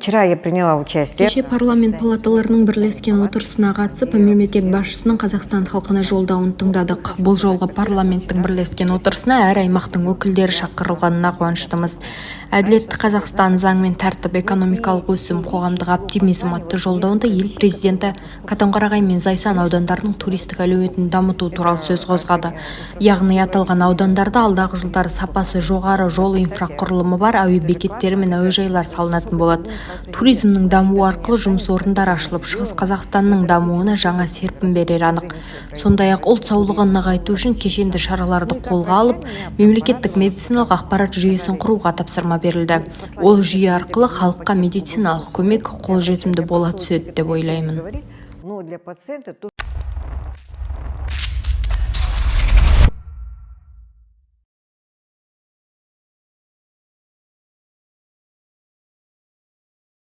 Вчера я приняла участие. Кеше парламент палаталарының бірлескен отырысына қатысып, мемлекет басшысының Қазақстан халқына жолдауын тыңдадық. Бұл жолғы парламенттің бірлескен отырысына әр аймақтың өкілдері шақырылғанына қуаныштымыз. Әділетті Қазақстан, заң мен тәртіп, экономикалық өсім, қоғамдық оптимизм атты жолдауында ел президенті Қатонқарағай мен Зайсан аудандарының туристік әлеуетін дамыту туралы сөз қозғады. Яғни аталған аудандарда алдағы жылдары сапасы жоғары жол инфрақұрылымы бар әуе бекеттері мен әуежайлар салынатын болады. Туризмнің дамуы арқылы жұмыс орындары ашылып, Шығыс Қазақстанның дамуына жаңа серпін берер анық. Сондай-ақ ұлт саулығын нығайту үшін кешенді шараларды қолға алып, мемлекеттік медициналық ақпарат жүйесін құруға тапсырма берілді. Ол жүйе арқылы халыққа медициналық көмек қолжетімді бола түседі деп ойлаймын.